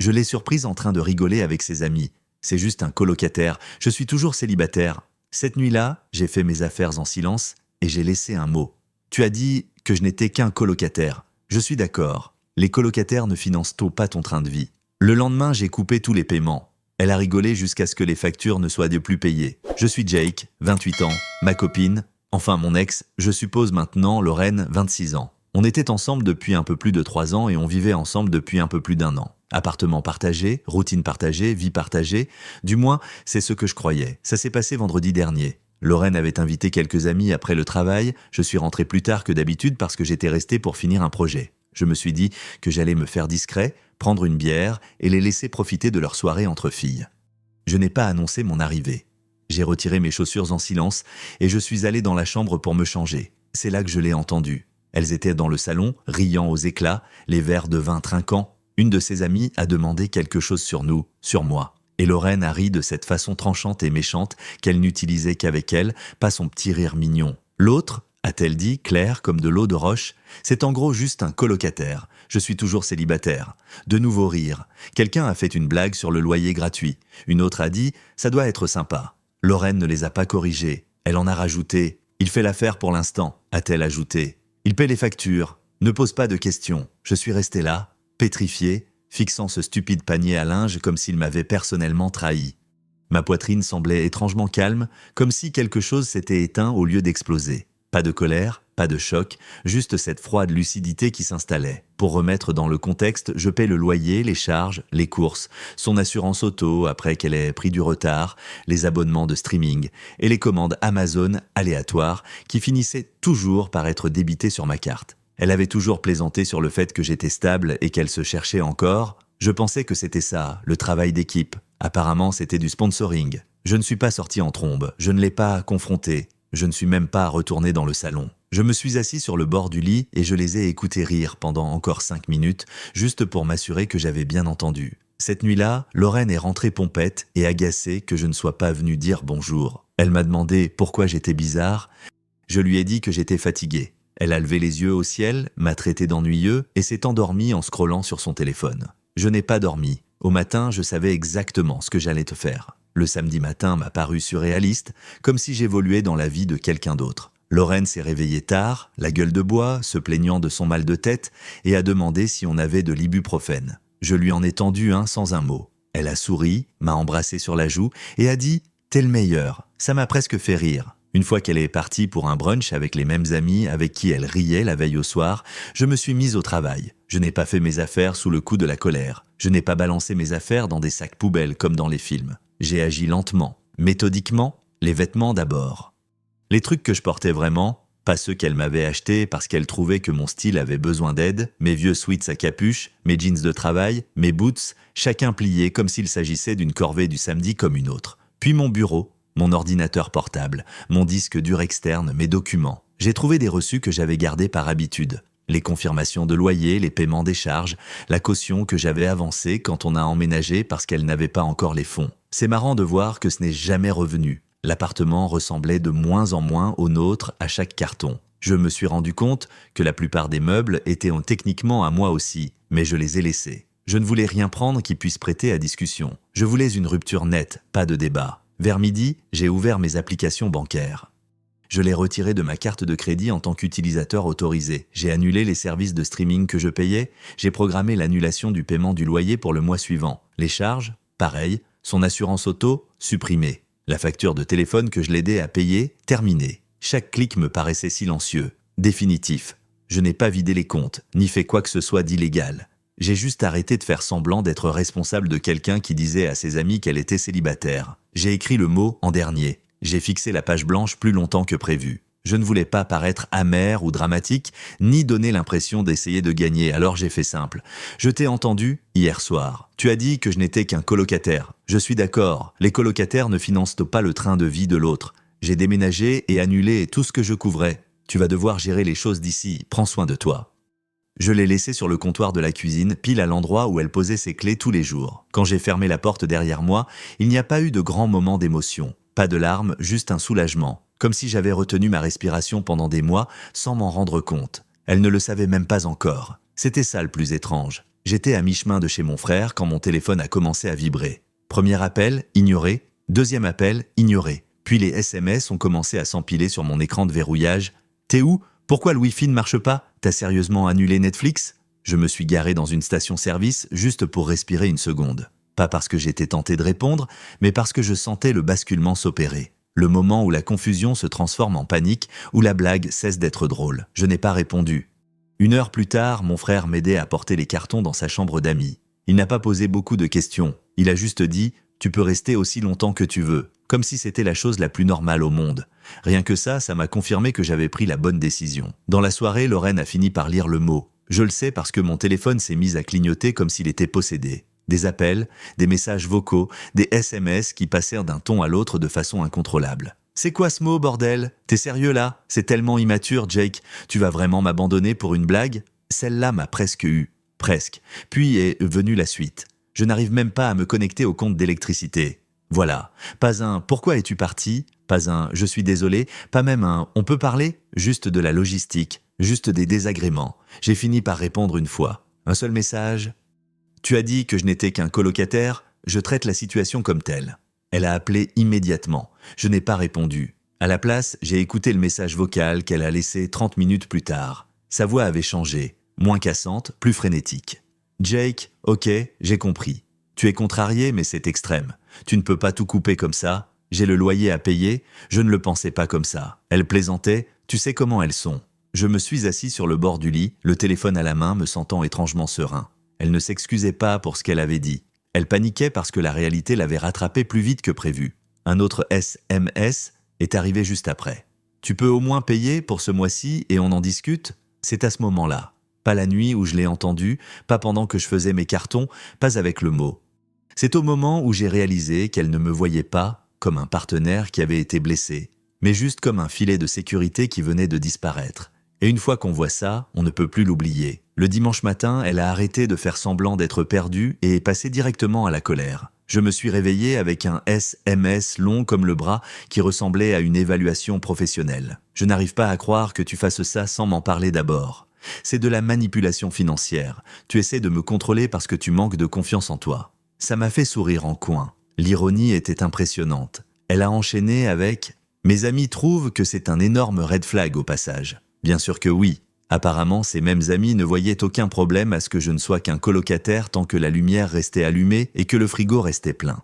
Je l'ai surprise en train de rigoler avec ses amis. C'est juste un colocataire, je suis toujours célibataire. Cette nuit-là, j'ai fait mes affaires en silence et j'ai laissé un mot. Tu as dit que je n'étais qu'un colocataire. Je suis d'accord. Les colocataires ne financent pas ton train de vie. Le lendemain, j'ai coupé tous les paiements. Elle a rigolé jusqu'à ce que les factures ne soient plus payées. Je suis Jake, 28 ans, ma copine, enfin mon ex, je suppose maintenant Lorraine, 26 ans. On était ensemble depuis un peu plus de 3 ans et on vivait ensemble depuis un peu plus d'1 an. Appartement partagé, routine partagée, vie partagée, du moins, c'est ce que je croyais. Ça s'est passé vendredi dernier. Lorraine avait invité quelques amis après le travail, je suis rentré plus tard que d'habitude parce que j'étais resté pour finir un projet. Je me suis dit que j'allais me faire discret, prendre une bière et les laisser profiter de leur soirée entre filles. Je n'ai pas annoncé mon arrivée. J'ai retiré mes chaussures en silence et je suis allé dans la chambre pour me changer. C'est là que je l'ai entendue. Elles étaient dans le salon, riant aux éclats, les verres de vin trinquant. Une de ses amies a demandé quelque chose sur nous, sur moi. Et Lorraine a ri de cette façon tranchante et méchante qu'elle n'utilisait qu'avec elle, pas son petit rire mignon. L'autre, a-t-elle dit, claire comme de l'eau de roche, c'est en gros juste un colocataire. Je suis toujours célibataire. De nouveaux rires. Quelqu'un a fait une blague sur le loyer gratuit. Une autre a dit, ça doit être sympa. Lorraine ne les a pas corrigés. Elle en a rajouté. Il fait l'affaire pour l'instant, a-t-elle ajouté. Il paie les factures. Ne pose pas de questions. Je suis resté là, pétrifié, fixant ce stupide panier à linge comme s'il m'avait personnellement trahi. Ma poitrine semblait étrangement calme, comme si quelque chose s'était éteint au lieu d'exploser. Pas de colère, pas de choc, juste cette froide lucidité qui s'installait. Pour remettre dans le contexte, je paie le loyer, les charges, les courses, son assurance auto après qu'elle ait pris du retard, les abonnements de streaming et les commandes Amazon aléatoires qui finissaient toujours par être débitées sur ma carte. Elle avait toujours plaisanté sur le fait que j'étais stable et qu'elle se cherchait encore. Je pensais que c'était ça, le travail d'équipe. Apparemment, c'était du sponsoring. Je ne suis pas sorti en trombe, je ne l'ai pas confronté. Je ne suis même pas retourné dans le salon. Je me suis assis sur le bord du lit et je les ai écoutés rire pendant encore 5 minutes, juste pour m'assurer que j'avais bien entendu. Cette nuit-là, Lorraine est rentrée pompette et agacée que je ne sois pas venu dire bonjour. Elle m'a demandé pourquoi j'étais bizarre. Je lui ai dit que j'étais fatigué. Elle a levé les yeux au ciel, m'a traité d'ennuyeux et s'est endormie en scrollant sur son téléphone. Je n'ai pas dormi. Au matin, je savais exactement ce que j'allais te faire. Le samedi matin m'a paru surréaliste, comme si j'évoluais dans la vie de quelqu'un d'autre. Lorraine s'est réveillée tard, la gueule de bois, se plaignant de son mal de tête, et a demandé si on avait de l'ibuprofène. Je lui en ai tendu un sans un mot. Elle a souri, m'a embrassé sur la joue et a dit « T'es le meilleur ». Ça m'a presque fait rire. Une fois qu'elle est partie pour un brunch avec les mêmes amis avec qui elle riait la veille au soir, je me suis mise au travail. Je n'ai pas fait mes affaires sous le coup de la colère. Je n'ai pas balancé mes affaires dans des sacs poubelles comme dans les films. J'ai agi lentement, méthodiquement, les vêtements d'abord. Les trucs que je portais vraiment, pas ceux qu'elle m'avait achetés parce qu'elle trouvait que mon style avait besoin d'aide, mes vieux sweats à capuche, mes jeans de travail, mes boots, chacun plié comme s'il s'agissait d'une corvée du samedi comme une autre. Puis mon bureau, mon ordinateur portable, mon disque dur externe, mes documents. J'ai trouvé des reçus que j'avais gardés par habitude. Les confirmations de loyer, les paiements des charges, la caution que j'avais avancée quand on a emménagé parce qu'elle n'avait pas encore les fonds. C'est marrant de voir que ce n'est jamais revenu. L'appartement ressemblait de moins en moins au nôtre à chaque carton. Je me suis rendu compte que la plupart des meubles étaient techniquement à moi aussi, mais je les ai laissés. Je ne voulais rien prendre qui puisse prêter à discussion. Je voulais une rupture nette, pas de débat. Vers midi, j'ai ouvert mes applications bancaires. Je l'ai retiré de ma carte de crédit en tant qu'utilisateur autorisé. J'ai annulé les services de streaming que je payais. J'ai programmé l'annulation du paiement du loyer pour le mois suivant. Les charges, pareil. Son assurance auto, supprimée. La facture de téléphone que je l'aidais à payer, terminée. Chaque clic me paraissait silencieux, définitif. Je n'ai pas vidé les comptes, ni fait quoi que ce soit d'illégal. J'ai juste arrêté de faire semblant d'être responsable de quelqu'un qui disait à ses amis qu'elle était célibataire. J'ai écrit le mot en dernier. J'ai fixé la page blanche plus longtemps que prévu. Je ne voulais pas paraître amer ou dramatique, ni donner l'impression d'essayer de gagner, alors j'ai fait simple. Je t'ai entendu hier soir. Tu as dit que je n'étais qu'un colocataire. Je suis d'accord, les colocataires ne financent pas le train de vie de l'autre. J'ai déménagé et annulé tout ce que je couvrais. Tu vas devoir gérer les choses d'ici, prends soin de toi. Je l'ai laissée sur le comptoir de la cuisine, pile à l'endroit où elle posait ses clés tous les jours. Quand j'ai fermé la porte derrière moi, il n'y a pas eu de grand moment d'émotion. Pas de larmes, juste un soulagement. Comme si j'avais retenu ma respiration pendant des mois sans m'en rendre compte. Elle ne le savait même pas encore. C'était ça le plus étrange. J'étais à mi-chemin de chez mon frère quand mon téléphone a commencé à vibrer. Premier appel, ignoré. Deuxième appel, ignoré. Puis les SMS ont commencé à s'empiler sur mon écran de verrouillage. T'es où? Pourquoi le Wi-Fi ne marche pas? T'as sérieusement annulé Netflix? Je me suis garé dans une station-service juste pour respirer une seconde. Pas parce que j'étais tenté de répondre, mais parce que je sentais le basculement s'opérer. Le moment où la confusion se transforme en panique, où la blague cesse d'être drôle. Je n'ai pas répondu. 1 heure plus tard, mon frère m'aidait à porter les cartons dans sa chambre d'amis. Il n'a pas posé beaucoup de questions. Il a juste dit « Tu peux rester aussi longtemps que tu veux », comme si c'était la chose la plus normale au monde. Rien que ça m'a confirmé que j'avais pris la bonne décision. Dans la soirée, Lorraine a fini par lire le mot. Je le sais parce que mon téléphone s'est mis à clignoter comme s'il était possédé. Des appels, des messages vocaux, des SMS qui passèrent d'un ton à l'autre de façon incontrôlable. C'est quoi ce mot, bordel? T'es sérieux là? C'est tellement immature, Jake. Tu vas vraiment m'abandonner pour une blague? Celle-là m'a presque eu. Presque. Puis est venue la suite. Je n'arrive même pas à me connecter au compte d'électricité. Voilà. Pas un « Pourquoi es-tu parti ?» Pas un « Je suis désolé ?» Pas même un « On peut parler ?» Juste de la logistique. Juste des désagréments. J'ai fini par répondre une fois. Un seul message. Tu as dit que je n'étais qu'un colocataire. Je traite la situation comme telle. Elle a appelé immédiatement. Je n'ai pas répondu. À la place, j'ai écouté le message vocal qu'elle a laissé 30 minutes plus tard. Sa voix avait changé. Moins cassante, plus frénétique. Jake, ok, j'ai compris. Tu es contrarié, mais c'est extrême. Tu ne peux pas tout couper comme ça. J'ai le loyer à payer. Je ne le pensais pas comme ça. Elle plaisantait. Tu sais comment elles sont. Je me suis assis sur le bord du lit, le téléphone à la main, me sentant étrangement serein. Elle ne s'excusait pas pour ce qu'elle avait dit. Elle paniquait parce que la réalité l'avait rattrapée plus vite que prévu. Un autre SMS est arrivé juste après. Tu peux au moins payer pour ce mois-ci et on en discute? C'est à ce moment-là. Pas la nuit où je l'ai entendu, pas pendant que je faisais mes cartons, pas avec le mot. C'est au moment où j'ai réalisé qu'elle ne me voyait pas comme un partenaire qui avait été blessé, mais juste comme un filet de sécurité qui venait de disparaître. Et une fois qu'on voit ça, on ne peut plus l'oublier. Le dimanche matin, elle a arrêté de faire semblant d'être perdue et est passée directement à la colère. Je me suis réveillé avec un SMS long comme le bras qui ressemblait à une évaluation professionnelle. Je n'arrive pas à croire que tu fasses ça sans m'en parler d'abord. C'est de la manipulation financière. Tu essaies de me contrôler parce que tu manques de confiance en toi. Ça m'a fait sourire en coin. L'ironie était impressionnante. Elle a enchaîné avec « Mes amis trouvent que c'est un énorme red flag au passage. » Bien sûr que oui. Apparemment, ces mêmes amis ne voyaient aucun problème à ce que je ne sois qu'un colocataire tant que la lumière restait allumée et que le frigo restait plein.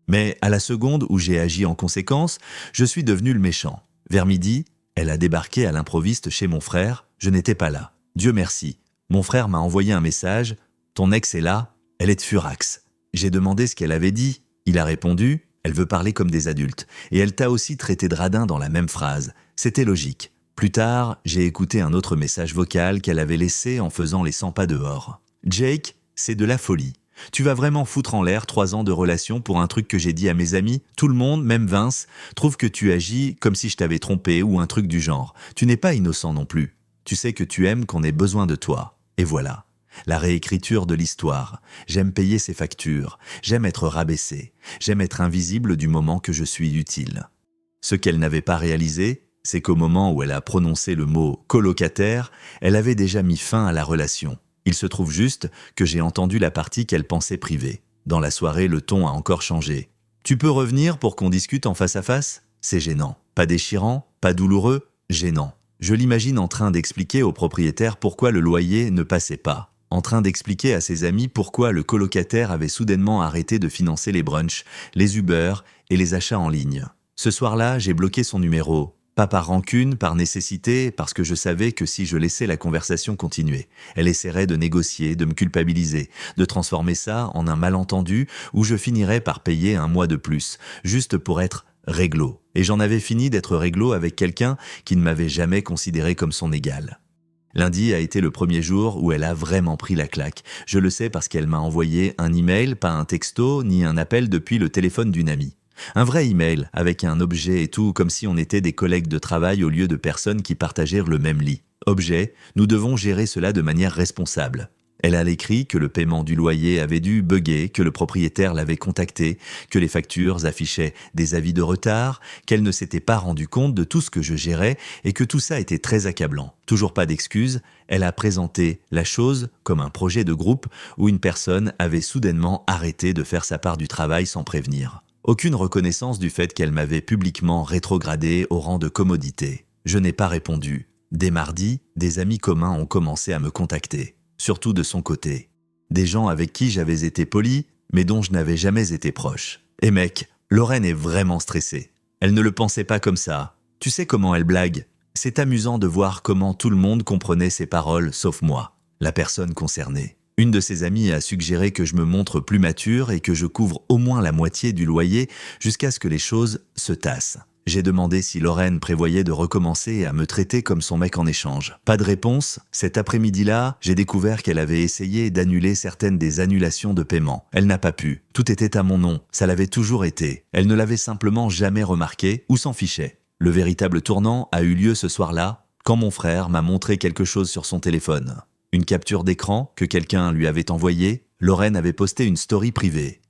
Mais à la seconde où j'ai agi en conséquence, je suis devenu le méchant. Vers midi, elle a débarqué à l'improviste chez mon frère. Je n'étais pas là. Dieu merci. Mon frère m'a envoyé un message. « Ton ex est là, elle est de furax. » J'ai demandé ce qu'elle avait dit. Il a répondu « Elle veut parler comme des adultes. » Et elle t'a aussi traité de radin dans la même phrase. C'était logique. Plus tard, j'ai écouté un autre message vocal qu'elle avait laissé en faisant les 100 pas dehors. « Jake, c'est de la folie. Tu vas vraiment foutre en l'air 3 ans de relation pour un truc que j'ai dit à mes amis? Tout le monde, même Vince, trouve que tu agis comme si je t'avais trompé ou un truc du genre. Tu n'es pas innocent non plus. Tu sais que tu aimes qu'on ait besoin de toi. Et voilà. La réécriture de l'histoire. J'aime payer ses factures. J'aime être rabaissé. J'aime être invisible du moment que je suis utile. » Ce qu'elle n'avait pas réalisé, c'est qu'au moment où elle a prononcé le mot « colocataire », elle avait déjà mis fin à la relation. Il se trouve juste que j'ai entendu la partie qu'elle pensait privée. Dans la soirée, le ton a encore changé. « Tu peux revenir pour qu'on discute en face à face ?» C'est gênant. Pas déchirant, pas douloureux, gênant. Je l'imagine en train d'expliquer au propriétaire pourquoi le loyer ne passait pas. En train d'expliquer à ses amis pourquoi le colocataire avait soudainement arrêté de financer les brunchs, les Uber et les achats en ligne. Ce soir-là, j'ai bloqué son numéro. Pas par rancune, par nécessité, parce que je savais que si je laissais la conversation continuer, elle essaierait de négocier, de me culpabiliser, de transformer ça en un malentendu où je finirais par payer 1 mois de plus, juste pour être réglo. Et j'en avais fini d'être réglo avec quelqu'un qui ne m'avait jamais considéré comme son égal. Lundi a été le premier jour où elle a vraiment pris la claque. Je le sais parce qu'elle m'a envoyé un email, pas un texto, ni un appel depuis le téléphone d'une amie. Un vrai email, avec un objet et tout, comme si on était des collègues de travail au lieu de personnes qui partagèrent le même lit. Objet, nous devons gérer cela de manière responsable. Elle a écrit que le paiement du loyer avait dû bugger, que le propriétaire l'avait contacté, que les factures affichaient des avis de retard, qu'elle ne s'était pas rendue compte de tout ce que je gérais et que tout ça était très accablant. Toujours pas d'excuses, elle a présenté la chose comme un projet de groupe où une personne avait soudainement arrêté de faire sa part du travail sans prévenir. Aucune reconnaissance du fait qu'elle m'avait publiquement rétrogradé au rang de commodité. Je n'ai pas répondu. Dès mardi, des amis communs ont commencé à me contacter. Surtout de son côté. Des gens avec qui j'avais été poli, mais dont je n'avais jamais été proche. Et mec, Lorraine est vraiment stressée. Elle ne le pensait pas comme ça. Tu sais comment elle blague? C'est amusant de voir comment tout le monde comprenait ses paroles, sauf moi, la personne concernée. Une de ses amies a suggéré que je me montre plus mature et que je couvre au moins la moitié du loyer jusqu'à ce que les choses se tassent. J'ai demandé si Lorraine prévoyait de recommencer à me traiter comme son mec en échange. Pas de réponse. Cet après-midi-là, j'ai découvert qu'elle avait essayé d'annuler certaines des annulations de paiement. Elle n'a pas pu. Tout était à mon nom. Ça l'avait toujours été. Elle ne l'avait simplement jamais remarqué ou s'en fichait. Le véritable tournant a eu lieu ce soir-là, quand mon frère m'a montré quelque chose sur son téléphone. Une capture d'écran que quelqu'un lui avait envoyée. Lorraine avait posté une story privée.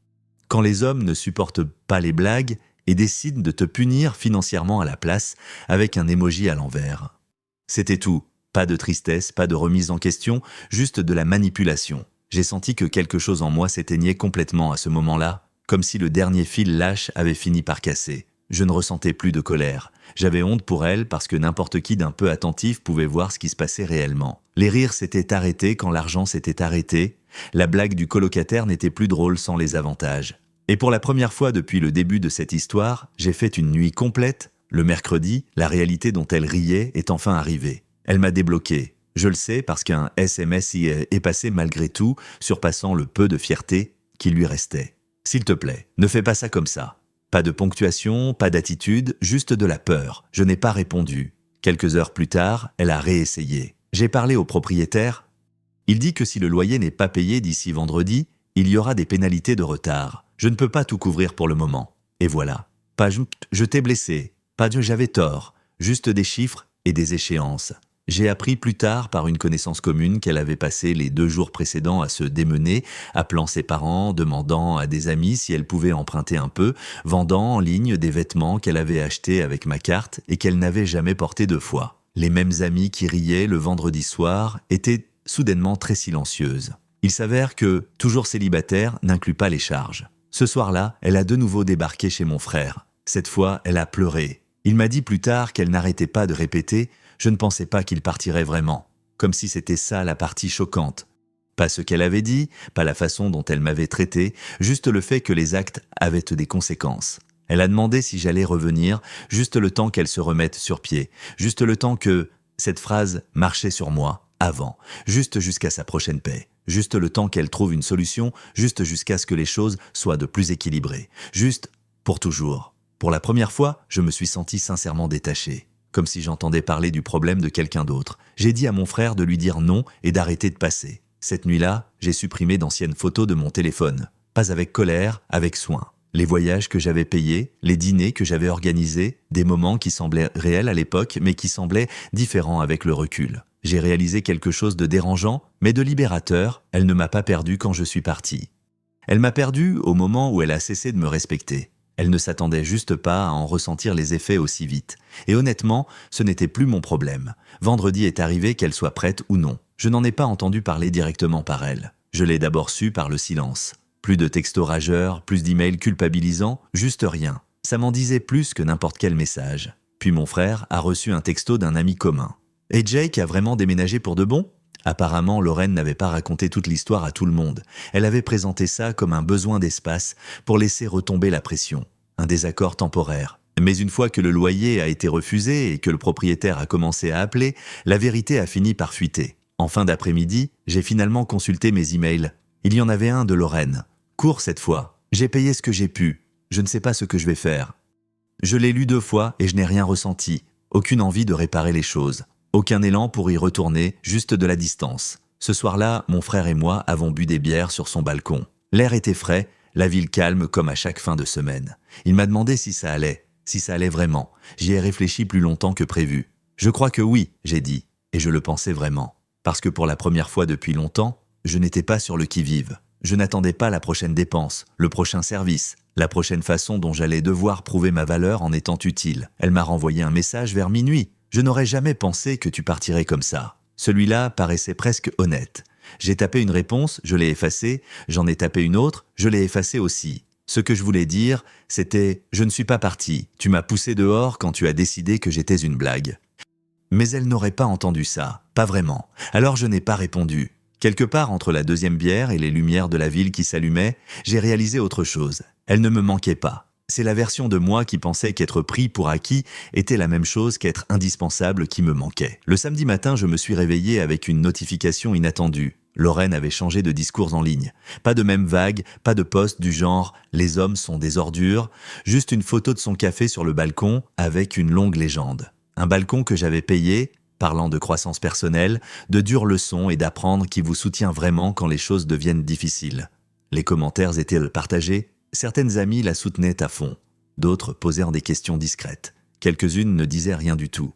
Quand les hommes ne supportent pas les blagues, et décide de te punir financièrement à la place avec un emoji à l'envers. C'était tout. Pas de tristesse, pas de remise en question, juste de la manipulation. J'ai senti que quelque chose en moi s'éteignait complètement à ce moment-là, comme si le dernier fil lâche avait fini par casser. Je ne ressentais plus de colère. J'avais honte pour elle parce que n'importe qui d'un peu attentif pouvait voir ce qui se passait réellement. Les rires s'étaient arrêtés quand l'argent s'était arrêté. La blague du colocataire n'était plus drôle sans les avantages. Et pour la première fois depuis le début de cette histoire, j'ai fait une nuit complète. Le mercredi, la réalité dont elle riait est enfin arrivée. Elle m'a débloqué. Je le sais parce qu'un SMS y est passé malgré tout, surpassant le peu de fierté qui lui restait. S'il te plaît, ne fais pas ça comme ça. Pas de ponctuation, pas d'attitude, juste de la peur. Je n'ai pas répondu. Quelques heures plus tard, elle a réessayé. J'ai parlé au propriétaire. Il dit que si le loyer n'est pas payé d'ici vendredi, il y aura des pénalités de retard. Je ne peux pas tout couvrir pour le moment. Et voilà. Pas je t'ai blessé. Pas j'avais tort. Juste des chiffres et des échéances. J'ai appris plus tard par une connaissance commune qu'elle avait passé les 2 jours précédents à se démener, appelant ses parents, demandant à des amis si elle pouvait emprunter un peu, vendant en ligne des vêtements qu'elle avait achetés avec ma carte et qu'elle n'avait jamais portés 2 fois. Les mêmes amis qui riaient le vendredi soir étaient soudainement très silencieuses. Il s'avère que, toujours célibataire, n'inclut pas les charges. Ce soir-là, elle a de nouveau débarqué chez mon frère. Cette fois, elle a pleuré. Il m'a dit plus tard qu'elle n'arrêtait pas de répéter « Je ne pensais pas qu'il partirait vraiment », comme si c'était ça la partie choquante. Pas ce qu'elle avait dit, pas la façon dont elle m'avait traité, juste le fait que les actes avaient des conséquences. Elle a demandé si j'allais revenir, juste le temps qu'elle se remette sur pied, juste le temps que cette phrase marchait sur moi, avant, juste jusqu'à sa prochaine paix. Juste le temps qu'elle trouve une solution, juste jusqu'à ce que les choses soient de plus équilibrées. Juste pour toujours. Pour la première fois, je me suis senti sincèrement détaché. Comme si j'entendais parler du problème de quelqu'un d'autre. J'ai dit à mon frère de lui dire non et d'arrêter de passer. Cette nuit-là, j'ai supprimé d'anciennes photos de mon téléphone. Pas avec colère, avec soin. Les voyages que j'avais payés, les dîners que j'avais organisés, des moments qui semblaient réels à l'époque, mais qui semblaient différents avec le recul. J'ai réalisé quelque chose de dérangeant, mais de libérateur. Elle ne m'a pas perdu quand je suis parti. Elle m'a perdu au moment où elle a cessé de me respecter. Elle ne s'attendait juste pas à en ressentir les effets aussi vite. Et honnêtement, ce n'était plus mon problème. Vendredi est arrivé qu'elle soit prête ou non. Je n'en ai pas entendu parler directement par elle. Je l'ai d'abord su par le silence. Plus de textos rageurs, plus d'emails culpabilisants, juste rien. Ça m'en disait plus que n'importe quel message. Puis mon frère a reçu un texto d'un ami commun. « Et Jake a vraiment déménagé pour de bon ?» Apparemment, Lorraine n'avait pas raconté toute l'histoire à tout le monde. Elle avait présenté ça comme un besoin d'espace pour laisser retomber la pression. Un désaccord temporaire. Mais une fois que le loyer a été refusé et que le propriétaire a commencé à appeler, la vérité a fini par fuiter. En fin d'après-midi, j'ai finalement consulté mes emails. Il y en avait un de Lorraine. Court cette fois. J'ai payé ce que j'ai pu. Je ne sais pas ce que je vais faire. Je l'ai lu 2 fois et je n'ai rien ressenti. Aucune envie de réparer les choses. Aucun élan pour y retourner, juste de la distance. Ce soir-là, mon frère et moi avons bu des bières sur son balcon. L'air était frais, la ville calme comme à chaque fin de semaine. Il m'a demandé si ça allait vraiment. J'y ai réfléchi plus longtemps que prévu. Je crois que oui, j'ai dit, et je le pensais vraiment. Parce que pour la première fois depuis longtemps, Je n'étais pas sur le qui-vive. Je n'attendais pas la prochaine dépense, le prochain service, la prochaine façon dont j'allais devoir prouver ma valeur en étant utile. Elle m'a renvoyé un message vers minuit. Je n'aurais jamais pensé que tu partirais comme ça. Celui-là paraissait presque honnête. J'ai tapé une réponse, je l'ai effacée, j'en ai tapé une autre, je l'ai effacée aussi. Ce que je voulais dire, c'était « Je ne suis pas parti, tu m'as poussé dehors quand tu as décidé que j'étais une blague ». Mais elle n'aurait pas entendu ça, pas vraiment. Alors je n'ai pas répondu. Quelque part entre la deuxième bière et les lumières de la ville qui s'allumaient, j'ai réalisé autre chose. Elle ne me manquait pas. C'est la version de moi qui pensait qu'être pris pour acquis était la même chose qu'être indispensable qui me manquait. Le samedi matin, je me suis réveillé avec une notification inattendue. Lorraine avait changé de discours en ligne. Pas de même vague, pas de post du genre « Les hommes sont des ordures », juste une photo de son café sur le balcon avec une longue légende. Un balcon que j'avais payé, parlant de croissance personnelle, de dures leçons et d'apprendre qui vous soutient vraiment quand les choses deviennent difficiles. Les commentaires étaient partagés, certaines amies la soutenaient à fond, d'autres posèrent des questions discrètes, quelques-unes ne disaient rien du tout.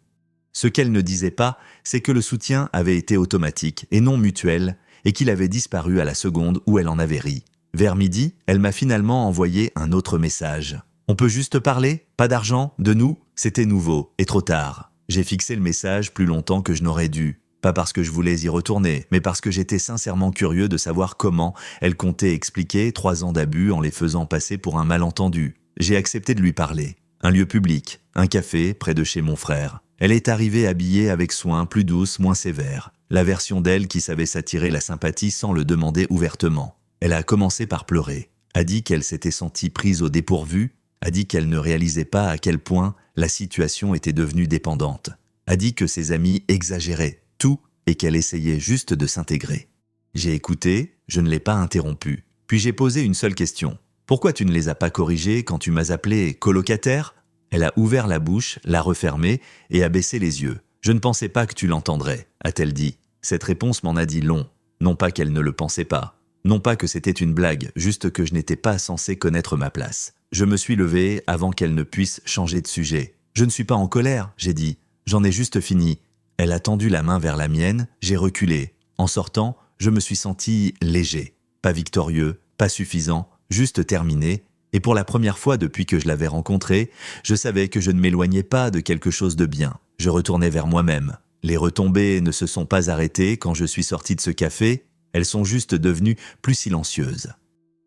Ce qu'elles ne disaient pas, c'est que le soutien avait été automatique et non mutuel et qu'il avait disparu à la seconde où elle en avait ri. Vers midi, elle m'a finalement envoyé un autre message. « On peut juste parler? Pas d'argent? De nous ?» C'était nouveau et trop tard. J'ai fixé le message plus longtemps que je n'aurais dû. Pas parce que je voulais y retourner, mais parce que j'étais sincèrement curieux de savoir comment elle comptait expliquer 3 ans d'abus en les faisant passer pour un malentendu. J'ai accepté de lui parler. Un lieu public, un café près de chez mon frère. Elle est arrivée habillée avec soin, plus douce, moins sévère. La version d'elle qui savait s'attirer la sympathie sans le demander ouvertement. Elle a commencé par pleurer. A dit qu'elle s'était sentie prise au dépourvu. A dit qu'elle ne réalisait pas à quel point la situation était devenue dépendante. A dit que ses amis exagéraient tout et qu'elle essayait juste de s'intégrer. J'ai écouté, je ne l'ai pas interrompue. Puis j'ai posé une seule question. « Pourquoi tu ne les as pas corrigés quand tu m'as appelé colocataire ?» Elle a ouvert la bouche, l'a refermée et a baissé les yeux. « Je ne pensais pas que tu l'entendrais », a-t-elle dit. Cette réponse m'en a dit long. Non pas qu'elle ne le pensait pas. Non pas que c'était une blague, juste que je n'étais pas censé connaître ma place. Je me suis levé avant qu'elle ne puisse changer de sujet. « Je ne suis pas en colère », j'ai dit. « J'en ai juste fini. » Elle a tendu la main vers la mienne, j'ai reculé. En sortant, je me suis senti léger. Pas victorieux, pas suffisant, juste terminé. Et pour la première fois depuis que je l'avais rencontrée, je savais que je ne m'éloignais pas de quelque chose de bien. Je retournais vers moi-même. Les retombées ne se sont pas arrêtées quand je suis sorti de ce café, elles sont juste devenues plus silencieuses.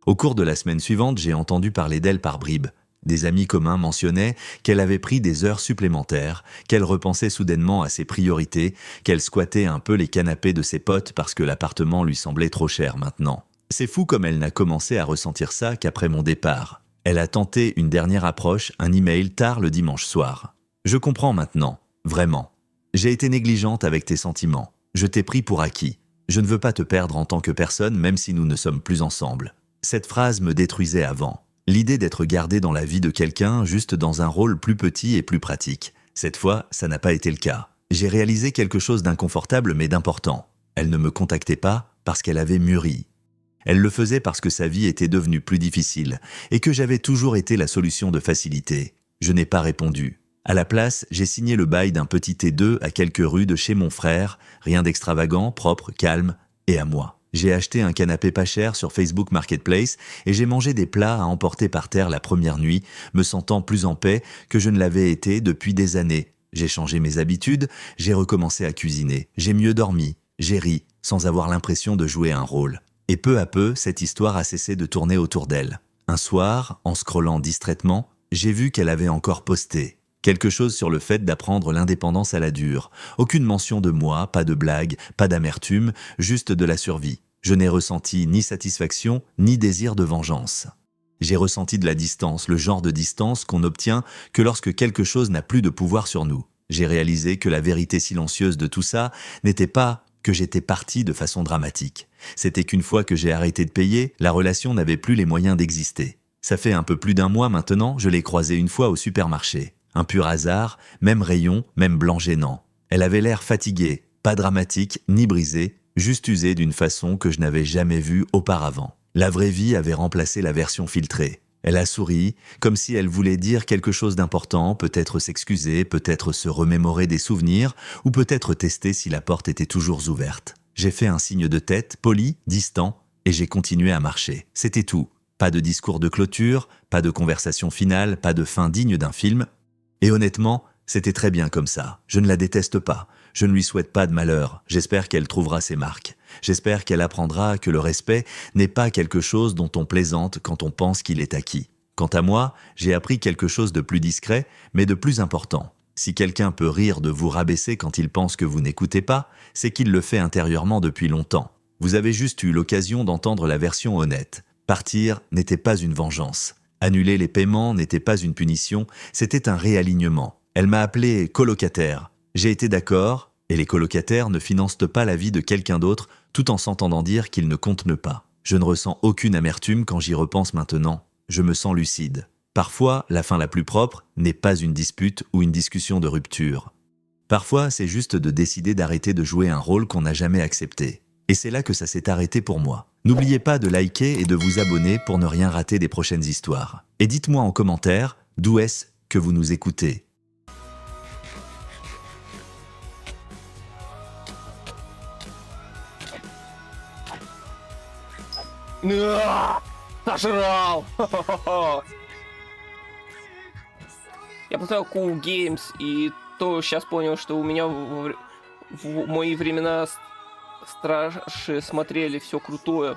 Au cours de la semaine suivante, j'ai entendu parler d'elle par bribes. Des amis communs mentionnaient qu'elle avait pris des heures supplémentaires, qu'elle repensait soudainement à ses priorités, qu'elle squattait un peu les canapés de ses potes parce que l'appartement lui semblait trop cher maintenant. C'est fou comme elle n'a commencé à ressentir ça qu'après mon départ. Elle a tenté une dernière approche, un email tard le dimanche soir. Je comprends maintenant, vraiment. J'ai été négligente avec tes sentiments. Je t'ai pris pour acquis. Je ne veux pas te perdre en tant que personne même si nous ne sommes plus ensemble. Cette phrase me détruisait avant. L'idée d'être gardé dans la vie de quelqu'un juste dans un rôle plus petit et plus pratique. Cette fois, ça n'a pas été le cas. J'ai réalisé quelque chose d'inconfortable mais d'important. Elle ne me contactait pas parce qu'elle avait mûri. Elle le faisait parce que sa vie était devenue plus difficile et que j'avais toujours été la solution de facilité. Je n'ai pas répondu. À la place, j'ai signé le bail d'un petit T2 à quelques rues de chez mon frère, rien d'extravagant, propre, calme et à moi. J'ai acheté un canapé pas cher sur Facebook Marketplace et j'ai mangé des plats à emporter par terre la première nuit, me sentant plus en paix que je ne l'avais été depuis des années. J'ai changé mes habitudes, j'ai recommencé à cuisiner, j'ai mieux dormi, j'ai ri, sans avoir l'impression de jouer un rôle. Et peu à peu, cette histoire a cessé de tourner autour d'elle. Un soir, en scrollant distraitement, j'ai vu qu'elle avait encore posté. Quelque chose sur le fait d'apprendre l'indépendance à la dure. Aucune mention de moi, pas de blague, pas d'amertume, juste de la survie. Je n'ai ressenti ni satisfaction, ni désir de vengeance. J'ai ressenti de la distance, le genre de distance qu'on obtient que lorsque quelque chose n'a plus de pouvoir sur nous. J'ai réalisé que la vérité silencieuse de tout ça n'était pas que j'étais parti de façon dramatique. C'était qu'une fois que j'ai arrêté de payer, la relation n'avait plus les moyens d'exister. Ça fait un peu plus d'un mois maintenant, je l'ai croisée une fois au supermarché. Un pur hasard, même rayon, même blanc gênant. Elle avait l'air fatiguée, pas dramatique, ni brisée, juste usée d'une façon que je n'avais jamais vue auparavant. La vraie vie avait remplacé la version filtrée. Elle a souri, comme si elle voulait dire quelque chose d'important, peut-être s'excuser, peut-être se remémorer des souvenirs, ou peut-être tester si la porte était toujours ouverte. J'ai fait un signe de tête, poli, distant, et j'ai continué à marcher. C'était tout. Pas de discours de clôture, pas de conversation finale, pas de fin digne d'un film. Et honnêtement, c'était très bien comme ça. Je ne la déteste pas. Je ne lui souhaite pas de malheur. J'espère qu'elle trouvera ses marques. J'espère qu'elle apprendra que le respect n'est pas quelque chose dont on plaisante quand on pense qu'il est acquis. Quant à moi, j'ai appris quelque chose de plus discret, mais de plus important. Si quelqu'un peut rire de vous rabaisser quand il pense que vous n'écoutez pas, c'est qu'il le fait intérieurement depuis longtemps. Vous avez juste eu l'occasion d'entendre la version honnête. Partir n'était pas une vengeance. Annuler les paiements n'était pas une punition, c'était un réalignement. Elle m'a appelé colocataire. J'ai été d'accord, et les colocataires ne financent pas la vie de quelqu'un d'autre tout en s'entendant dire qu'ils ne contenent pas. Je ne ressens aucune amertume quand j'y repense maintenant. Je me sens lucide. Parfois, la fin la plus propre n'est pas une dispute ou une discussion de rupture. Parfois, c'est juste de décider d'arrêter de jouer un rôle qu'on n'a jamais accepté. Et c'est là que ça s'est arrêté pour moi. N'oubliez pas de liker et de vous abonner pour ne rien rater des prochaines histoires. Et dites-moi en commentaire d'où est-ce que vous nous écoutez. Сожрал! Я поставил Cool Games, и то сейчас понял, что у меня в мои времена страши смотрели все крутое.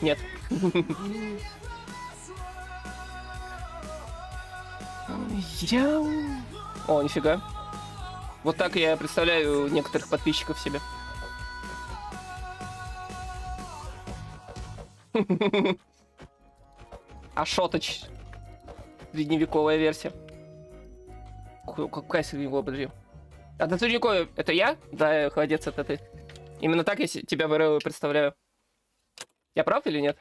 Нет. О, нифига. Вот так я представляю некоторых подписчиков себе. Ашоточ. Средневековая версия. Какая средневековая, подожди. А на средневековье это я? Да, холодец, это ты. Именно так я тебя в РЛ представляю. Я прав или нет?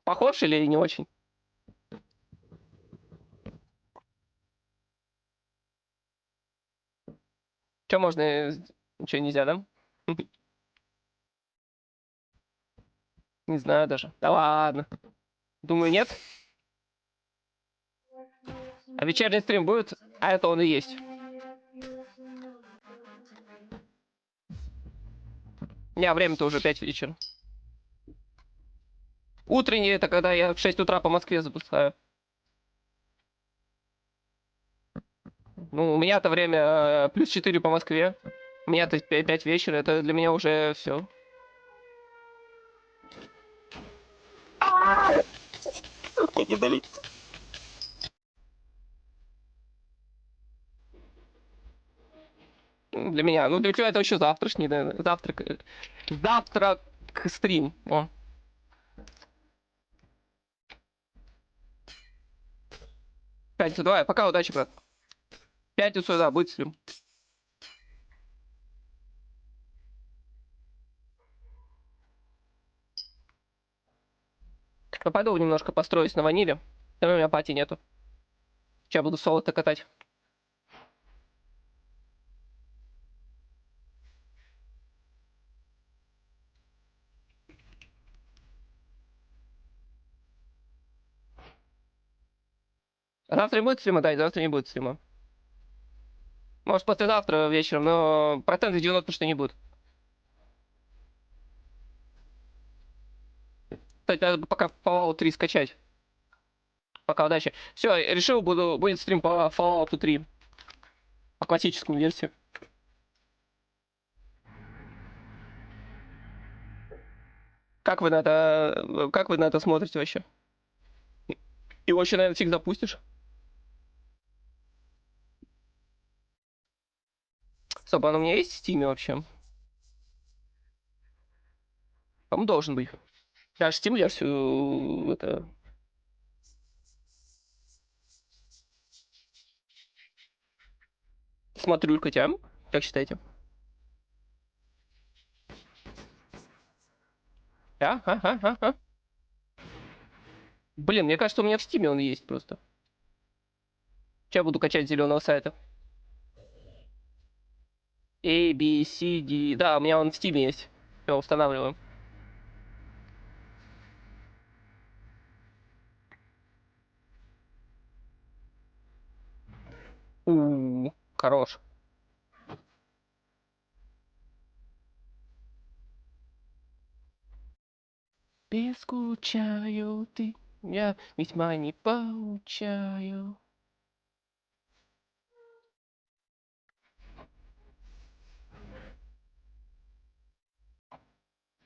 Похож или не очень? Че можно? Ничего нельзя, да? Не знаю даже. Да ладно. Думаю, нет. А вечерний стрим будет? А это он и есть. Не, время-то уже 5 вечера. Утренний это когда я в 6 утра по Москве запускаю. Ну, у меня-то время плюс 4 по Москве. У меня-то 5 вечера. Это для меня уже все. Не долить. Для меня. Ну, для тебя это еще завтрашний, да, завтрак. Завтрак стрим. О. Пятницу, давай, пока, удачи, брат. Пятницу, да, будет стрим. Пойду немножко построюсь на ваниле. Там у меня пати нету. Сейчас буду соло-то катать. Завтра не будет стрима, да, и завтра не будет стрима. Может, послезавтра вечером, но процентов 90 что не будет. Кстати, надо пока Fallout 3 скачать. Пока, удачи. Все, решил, будет стрим по Fallout 3. По классическому версию. Как вы на это смотрите вообще? Его еще, наверное, фиг запустишь. Стоп, он у меня есть в Steam вообще? По-моему, должен быть. Я же Steam-версию это... Смотрю, хотя, как считаете? А? Блин, мне кажется, у меня в Steam он есть просто. Сейчас буду качать с зеленого сайта. A, B, C, D. Да, у меня он в Steam есть. Все, устанавливаем. Хорош. Без скучаю ты, я весьма не получаю.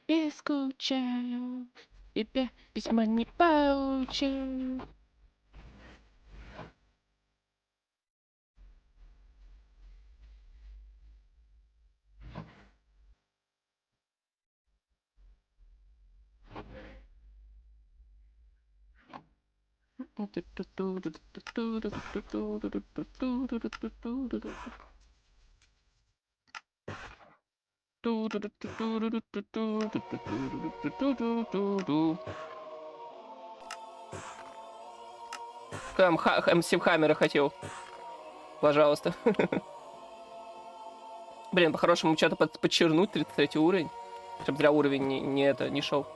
Без скучаю, тебя весьма не получаю. МС Хаммера хотел. Пожалуйста. Блин, по-хорошему что-то подчеркнуть 33 уровень. Чтоб зря уровень не шел.